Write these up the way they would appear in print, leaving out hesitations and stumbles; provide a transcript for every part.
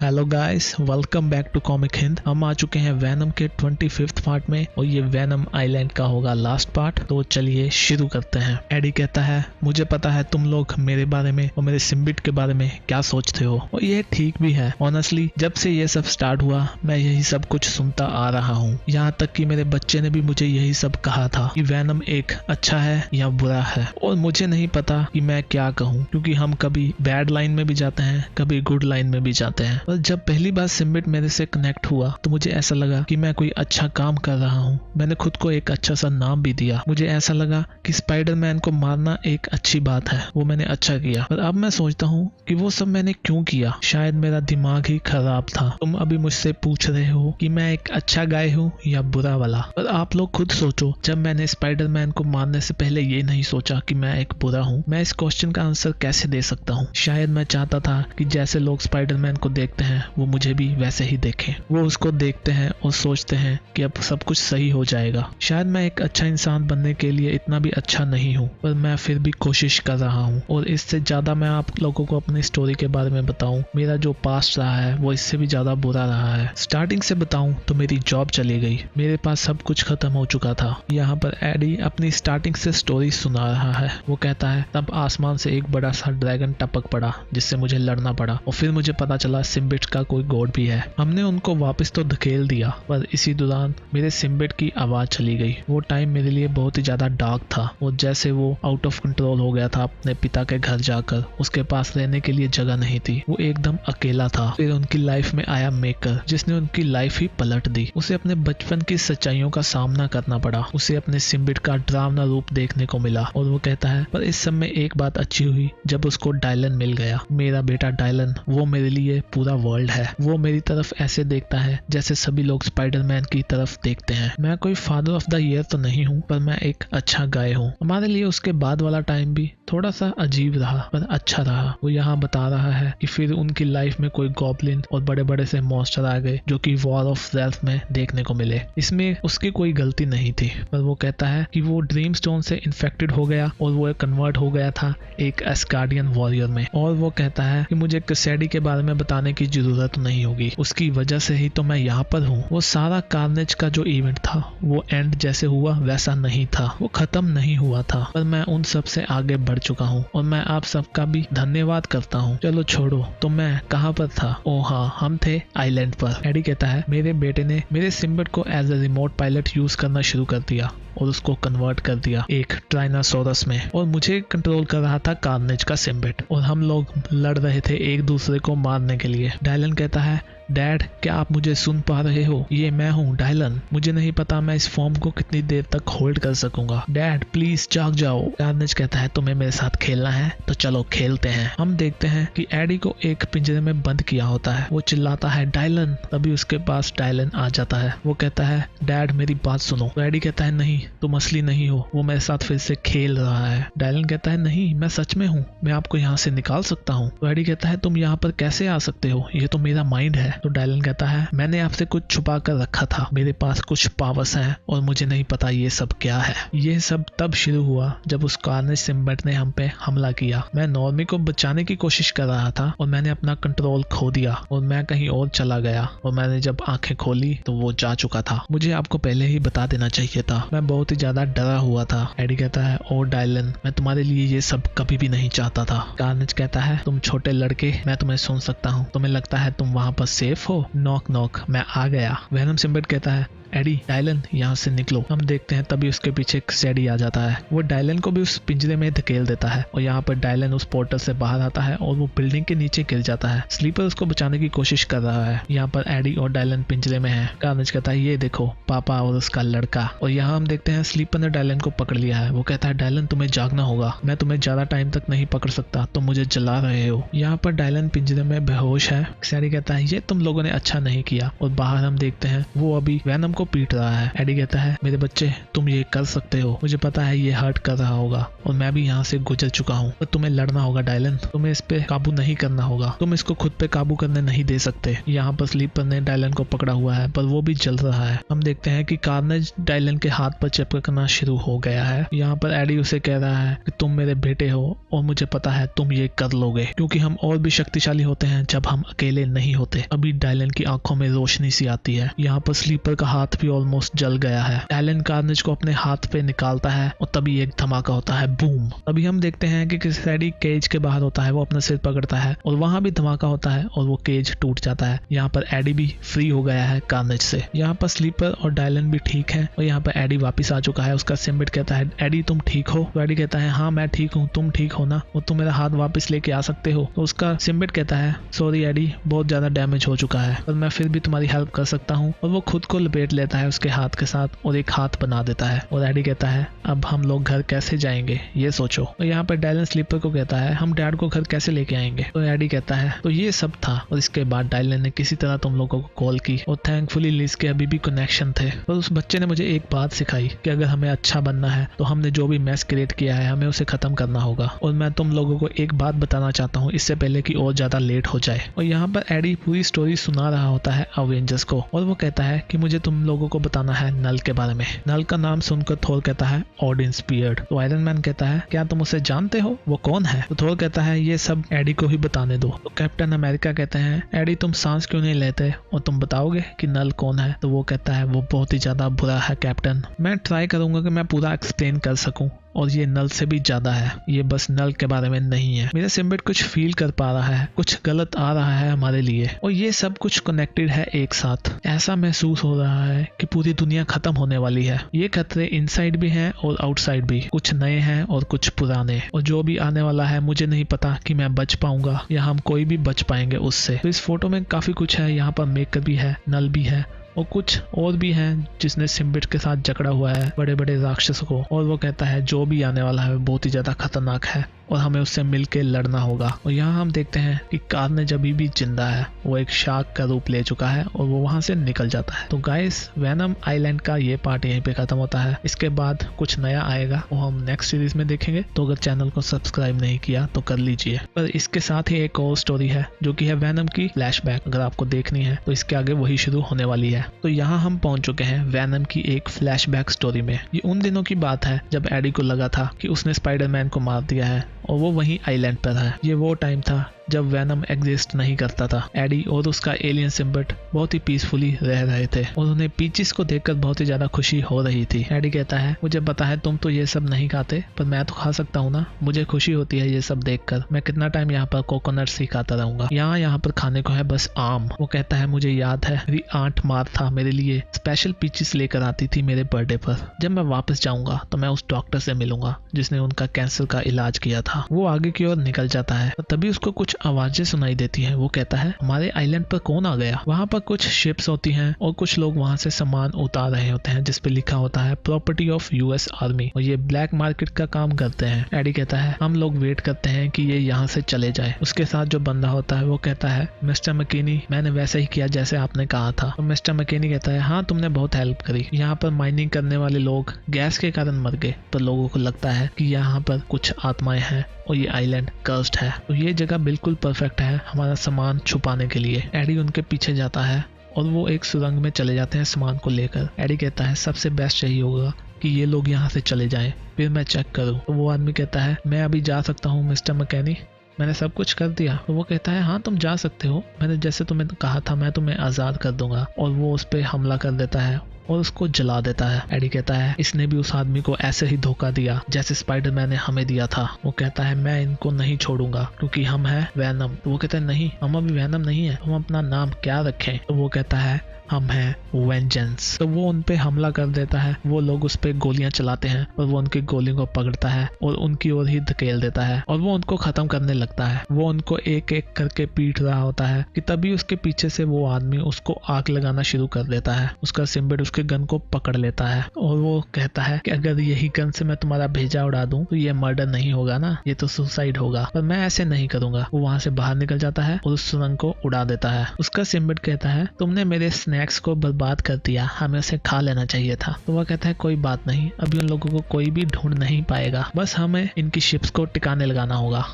Hello guys, welcome back to comic Hind. हम आ चुके हैं वैनम के 25th पार्ट में और ये वैनम आइलैंड का होगा लास्ट पार्ट। तो चलिए शुरू करते हैं। एडी कहता है, मुझे पता है तुम लोग मेरे बारे में और मेरे सिम्बिट के बारे में क्या सोचते हो, और ये ठीक भी है। ऑनेस्टली जब से ये सब स्टार्ट हुआ मैं यही सब कुछ सुनता आ रहा हूँ। यहाँ तक कि मेरे बच्चे ने भी मुझे यही सब कहा था कि वैनम एक अच्छा है या बुरा है, और मुझे नहीं पता कि मैं क्या कहूँ, क्योंकि हम कभी बैड लाइन में भी जाते हैं, कभी गुड लाइन में भी जाते हैं। पर जब पहली बार सिम्बिट मेरे से कनेक्ट हुआ तो मुझे ऐसा लगा कि मैं कोई अच्छा काम कर रहा हूँ। मैंने खुद को एक अच्छा सा नाम भी दिया। मुझे ऐसा लगा कि स्पाइडरमैन को मारना एक अच्छी बात है, वो मैंने अच्छा किया। पर अब मैं सोचता हूँ कि वो सब मैंने क्यों किया। शायद मेरा दिमाग ही खराब था। तुम अभी मुझसे पूछ रहे हो कि मैं एक अच्छा गाय हूँ या बुरा वाला, पर आप लोग खुद सोचो। जब मैंने स्पाइडरमैन को मारने से पहले ये नहीं सोचा कि मैं एक बुरा हूँ, मैं इस क्वेश्चन का आंसर कैसे दे सकता हूँ। शायद मैं चाहता था कि जैसे लोग स्पाइडरमैन को देखते हैं वो मुझे भी वैसे ही देखें। वो उसको देखते हैं और सोचते हैं कि अब सब कुछ सही हो जाएगा। शायद मैं एक अच्छा इंसान बनने के लिए इतना भी अच्छा नहीं हूँ, पर मैं फिर भी कोशिश कर रहा हूँ। और इससे ज्यादा मैं आप लोगों को अपनी स्टोरी के बारे में बताऊं, मेरा जो पास्ट रहा है वो इससे भी ज्यादा बुरा रहा है। स्टार्टिंग से बताऊं तो मेरी जॉब चली गई, मेरे पास सब कुछ खत्म हो चुका था। यहाँ पर एडी अपनी स्टार्टिंग से स्टोरी सुना रहा है। वो कहता है, तब आसमान से एक बड़ा सा ड्रैगन टपक पड़ा जिससे मुझे लड़ना पड़ा, और फिर मुझे पता चला सिम्बिट का कोई गॉड भी है। हमने उनको वापस तो धकेल दिया, पर इसी दौरान मेरे सिम्बिट की आवाज चली गई। वो टाइम मेरे लिए बहुत ही ज्यादा डार्क था, और जैसे वो आउट ऑफ कंट्रोल हो गया था अपने पिता के घर जाकर। उसके पास रहने के लिए जगह नहीं थी, वो एकदम अकेला था। फिर उनकी लाइफ में आया मेकर, जिसने उनकी लाइफ ही पलट दी। उसे अपने बचपन की सच्चाइयों का सामना करना पड़ा। उसे अपने सिम्बिट का डरावना रूप देखने को मिला, और वो कहता है, पर इस सब में एक बात अच्छी हुई जब उसको डायलन मिल गया। मेरा बेटा डायलन, वो मेरे लिए पूरा वर्ल्ड है। वो मेरी तरफ ऐसे देखता है जैसे सभी लोग स्पाइडरमैन की तरफ देखते हैं। मैं कोई फादर ऑफ द ईयर तो नहीं हूँ, पर मैं एक अच्छा गाय हूँ। हमारे लिए उसके बाद वाला टाइम भी थोड़ा सा अजीब रहा, पर अच्छा रहा। वो यहाँ बता रहा है कि फिर उनकी लाइफ में कोई गॉब्लिन और बड़े बड़े से मॉन्स्टर आ गए जो कि वॉर ऑफ रेल्फ में देखने को मिले। इसमें उसकी कोई गलती नहीं थी, पर वो कहता है कि वो ड्रीम स्टोन से इन्फेक्टेड हो गया और वो कन्वर्ट हो गया था एक एस्गार्डियन वॉरियर में। और वो कहता है कि मुझे कैसेडी के बारे में बताने की जरूरत नहीं होगी, उसकी वजह से ही तो मैं यहाँ पर हूँ। वो सारा कार्नेज का जो इवेंट था वो एंड जैसे हुआ वैसा नहीं था, वो खत्म नहीं हुआ था, पर मैं उन सब से आगे बढ़ चुका हूँ, और मैं आप सबका भी धन्यवाद करता हूँ। चलो छोड़ो, तो मैं कहाँ पर था? ओ हाँ, हम थे आइलैंड पर। एडी कहता है, मेरे बेटे ने मेरे सिम्बिट को as a remote pilot use करना शुरू कर दिया और उसको कन्वर्ट कर दिया एक ट्राइनासोरस में, और मुझे कंट्रोल कर रहा था कार्नेज का सिम्बिट, और हम लोग लड़ रहे थे एक दूसरे को मारने के लिए। डायलन कहता है, डैड क्या आप मुझे सुन पा रहे हो? ये मैं हूँ डायलन। मुझे नहीं पता मैं इस फॉर्म को कितनी देर तक होल्ड कर सकूंगा। डैड प्लीज जाग जाओ। कार्नेज कहता है, तुम्हें मेरे साथ खेलना है तो चलो खेलते हैं। हम देखते हैं कि एडी को एक पिंजरे में बंद किया होता है। वो चिल्लाता है, डायलन। तभी उसके पास डायलन आ जाता है। वो कहता है, डैड मेरी बात सुनो। तो एडी कहता है, नहीं तुम असली नहीं हो, वो मेरे साथ फिर से खेल रहा है। डायलन कहता है, नहीं मैं सच में हूँ, मैं आपको यहाँ से निकाल सकता हूँ। तो एडी कहता है, तुम यहाँ पर कैसे आ सकते हो? ये तो मेरा माइंड है। तो डायलन कहता है, मैंने आपसे कुछ छुपा कर रखा था, मेरे पास कुछ पावर्स हैं और मुझे नहीं पता ये सब क्या है। ये सब तब शुरू हुआ जब उस कार्नेज सिम्बिट ने हम पे हमला किया। मैं नॉर्मी को बचाने की कोशिश कर रहा था और मैंने अपना कंट्रोल खो दिया और मैं कहीं और चला गया, और मैंने जब आंखें खोली तो वो जा चुका था। मुझे आपको पहले ही बता देना चाहिए था, मैं बहुत ही ज्यादा डरा हुआ था। एडी कहता है, ओ डायलन, मैं तुम्हारे लिए ये सब कभी भी नहीं चाहता था। कार्नेज कहता है, तुम छोटे लड़के, मैं तुम्हें सुन सकता हूँ, तुम्हें लगता है तुम वहाँ पर सेफ हो? नॉक नॉक, मैं आ गया। वैनम सिम्बिट कहता है, एडी डायलन यहाँ से निकलो। हम देखते हैं तभी उसके पीछे कैसेडी आ जाता है। वो डायलन को भी उस पिंजरे में धकेल देता है, और यहाँ पर डायलन उस पोर्टल से बाहर आता है और वो बिल्डिंग के नीचे गिर जाता है। स्लीपर उसको बचाने की कोशिश कर रहा है। यहाँ पर एडी और डायलन पिंजरे में है। कार्नेज कहता है, ये देखो पापा और उसका लड़का। और यहाँ हम देखते हैं स्लीपर ने डायलन को पकड़ लिया है। वो कहता है, डायलन तुम्हें जागना होगा, मैं तुम्हें ज्यादा टाइम तक नहीं पकड़ सकता, तुम मुझे जला रहे हो। यहाँ पर डायलन पिंजरे में बेहोश है। कैसेडी कहता है, ये तुम लोगों ने अच्छा नहीं किया। और बाहर हम देखते हैं वो अभी वैनम को पीट रहा है। एडी कहता है मेरे बच्चे तुम ये कर सकते हो, मुझे पता है ये हर्ट कर रहा होगा और मैं भी यहाँ से गुजर चुका हूँ, पर तुम्हें लड़ना होगा डायलन, तुम्हें इस पे काबू नहीं करना होगा, तुम इसको खुद पे काबू करने नहीं दे सकते। यहाँ पर स्लीपर ने डायलन को पकड़ा हुआ है पर वो भी जल रहा है। हम देखते हैं कि कार्नेज डायलन के हाथ पर चिपकना शुरू हो गया है। यहाँ पर एडी उसे कह रहा है कि तुम मेरे बेटे हो और मुझे पता है तुम ये कर लोगे, क्योंकि हम और भी शक्तिशाली होते हैं जब हम अकेले नहीं होते। अभी डायलन की आंखों में रोशनी सी आती है। यहाँ पर स्लीपर का हाथ भी ऑलमोस्ट जल गया है। डायलन कार्नेज को अपने हाथ पे निकालता है और तभी एक धमाका होता है, बूम। अभी हम देखते हैं कि एडी केज के बाहर होता है, वो अपना सिर पकड़ता है और वहां भी धमाका होता है और वो केज टूट जाता है। यहाँ पर एडी भी फ्री हो गया है कार्नेज से। यहाँ पर स्लीपर और डायलन भी ठीक है और यहाँ पर एडी वापस आ चुका है। उसका सिम्बिट कहता है एडी तुम ठीक हो? तो एडी कहता है हाँ मैं ठीक हूँ, तुम ठीक हो ना, और तुम मेरा हाथ वापस लेके आ सकते हो? तो उसका सिम्बिट कहता है सॉरी एडी, बहुत ज्यादा डैमेज हो चुका है पर मैं फिर भी तुम्हारी हेल्प कर सकता हूँ। और वो खुद को लपेट लेता है उसके हाथ के साथ और एक हाथ बना देता है। और एडी कहता है अब हम लोग घर कैसे जाएंगे ये सोचो। और यहाँ पर डायलन स्लीपर को कहता है हम डैड को घर कैसे लेके आएंगे? तो एडी कहता है तो ये सब था। और इसके बाद डायलन ने किसी तरह तुम लोगों को कॉल की और थैंकफुली लिज के अभी भी कनेक्शन थे। पर उस बच्चे ने मुझे एक बात सिखाई कि अगर हमें अच्छा बनना है तो हमने जो भी मैस क्रिएट किया है हमें उसे खत्म करना होगा। और मैं तुम लोगों को एक बात बताना चाहता हूँ इससे पहले कि और ज्यादा लेट हो जाए। और यहाँ पर एडी पूरी स्टोरी सुना रहा होता है अवेंजर्स को और वो कहता है कि मुझे तुम लोगों को बताना है नल के बारे में। नल का नाम सुनकर थोर कहता है ओडिन स्पीयर्ड। तो आयरन मैन कहता है क्या तुम उसे जानते हो, वो कौन है? तो थोर कहता है ये सब एडी को ही बताने दो। तो कैप्टन अमेरिका कहते हैं एडी तुम सांस क्यों नहीं लेते और तुम बताओगे कि नल कौन है? तो वो कहता है वो बहुत ही ज्यादा बुरा है कैप्टन, मैं ट्राई करूंगा कि मैं पूरा एक्सप्लेन कर सकूं और ये नल से भी ज्यादा है, ये बस नल के बारे में नहीं है। मेरा सिम्बिट कुछ फील कर पा रहा है, कुछ गलत आ रहा है हमारे लिए और ये सब कुछ कनेक्टेड है एक साथ। ऐसा महसूस हो रहा है कि पूरी दुनिया खत्म होने वाली है। ये खतरे इनसाइड भी हैं और आउटसाइड भी, कुछ नए हैं और कुछ पुराने, और जो भी आने वाला है मुझे नहीं पता कि मैं बच पाऊंगा या हम कोई भी बच पाएंगे उससे। तो इस फोटो में काफी कुछ है, यहाँ पर मेकर भी है, नल भी है और कुछ और भी हैं जिसने सिम्बिट के साथ जकड़ा हुआ है बड़े बड़े राक्षसों को। और वो कहता है जो भी आने वाला है बहुत ही ज्यादा खतरनाक है और हमें उससे मिलके लड़ना होगा। और यहाँ हम देखते हैं कि कार्नेज अभी भी जिंदा है, वो एक शार्क का रूप ले चुका है और वो वहां से निकल जाता है। तो गाइस वैनम आइलैंड का ये पार्ट यहीं पे खत्म होता है। इसके बाद कुछ नया आएगा वो हम नेक्स्ट सीरीज में देखेंगे। तो अगर चैनल को सब्सक्राइब नहीं किया तो कर लीजिए। पर इसके साथ ही एक और स्टोरी है जो कि है वैनम की फ्लैशबैक। अगर आपको देखनी है तो इसके आगे वही शुरू होने वाली है। तो यहाँ हम पहुंच चुके हैं वैनम की एक फ्लैशबैक स्टोरी में। ये उन दिनों की बात है जब एडी को लगा था कि उसने स्पाइडरमैन को मार दिया है और वो वहीं आइलैंड पर है। ये वो टाइम था जब वैनम एग्जिस्ट नहीं करता था। एडी और उसका एलियन सिम्बिट बहुत ही पीसफुली रह रहे थे और उन्हें पीचिस को देखकर बहुत ही ज्यादा खुशी हो रही थी। एडी कहता है मुझे पता है तुम तो ये सब नहीं खाते पर मैं तो खा सकता हूँ ना, मुझे खुशी होती है ये सब देखकर। मैं कितना टाइम यहाँ पर कोकोनट ही खाता रहूंगा, यहाँ पर खाने को है बस आम। वो कहता है मुझे याद है मेरी आंट मार्था मेरे लिए स्पेशल पीचिस लेकर आती थी मेरे बर्थडे पर। जब मैं वापस जाऊंगा तो मैं उस डॉक्टर से मिलूंगा जिसने उनका कैंसर का इलाज किया था। वो आगे की ओर निकल जाता है और तभी उसको कुछ आवाजें सुनाई देती हैं। वो कहता है हमारे आइलैंड पर कौन आ गया? वहाँ पर कुछ शिप्स होती हैं और कुछ लोग वहाँ से सामान उतार रहे होते हैं जिसपे लिखा होता है प्रॉपर्टी ऑफ यूएस आर्मी, और ये ब्लैक मार्केट का काम करते हैं। एडी कहता है हम लोग वेट करते हैं कि ये यहाँ से चले जाए। उसके साथ जो बंदा होता है वो कहता है मिस्टर मैकेनी मैंने वैसे ही किया जैसे आपने कहा था। तो मिस्टर मैकेनी कहता है हाँ तुमने बहुत हेल्प करी, यहाँ पर माइनिंग करने वाले लोग गैस के कारण मर गए तो लोगों को लगता है कि यहाँ पर कुछ आत्माएं हैं और ये आइलैंड कर्स्ड है। तो ये जगह बिल्कुल परफेक्ट है हमारा सामान छुपाने के लिए। एडी उनके पीछे जाता है और वो एक सुरंग में चले जाते हैं सामान को लेकर। एडी कहता है सबसे बेस्ट यही होगा कि ये लोग यहाँ से चले जाएं, फिर मैं चेक करूँ। तो वो आदमी कहता है मैं अभी जा सकता हूँ मिस्टर मैकेनी, मैंने सब कुछ कर दिया। तो वो कहता है हाँ तुम जा सकते हो, मैंने जैसे तुम्हें कहा था मैं तुम्हें आज़ाद कर दूंगा। और वो उस पर हमला कर देता है और उसको जला देता है। एडी कहता है इसने भी उस आदमी को ऐसे ही धोखा दिया जैसे स्पाइडरमैन ने हमें दिया था। वो कहता है मैं इनको नहीं छोड़ूंगा क्योंकि हम हैं वैनम। तो वो कहता है नहीं हम अभी वैनम नहीं है, हम अपना नाम क्या रखें? तो वो कहता है हम हैं वेंजेंस। तो वो उन पे हमला कर देता है। वो लोग उस पे गोलियां चलाते हैं और वो उनकी गोलियों को पकड़ता है और उनकी ओर ही धकेल देता है और वो उनको खत्म करने लगता है। वो उनको एक एक करके पीट रहा होता है कि तभी उसके पीछे से वो आदमी उसको आग लगाना शुरू कर देता है। उसका सिम्बिट उसके गन को पकड़ लेता है और वो कहता है कि अगर यही गन से मैं तुम्हारा भेजा उड़ा दूं तो ये मर्डर नहीं होगा ना, ये तो सुसाइड होगा, पर मैं ऐसे नहीं करूंगा। वो वहां से बाहर निकल जाता है और उस सुरंग को उड़ा देता है। उसका सिम्बिड कहता है तुमने मेरे स्नैक्स को बर्बाद कर दिया, हमें उसे खा लेना चाहिए था। तो वह कहता है कोई बात नहीं, अभी उन लोगों को कोई भी ढूंढ नहीं पाएगा, बस हमें इनकी शिप्स को टिकाने लगाना होगा।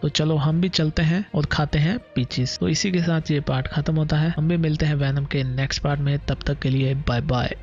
तो चलो हम भी चलते हैं और खाते हैं पीचीज। तो इसी के साथ ये पार्ट खत्म होता है। हम भी मिलते हैं वैनम के नेक्स्ट पार्ट में, तब तक के लिए बाय बाय।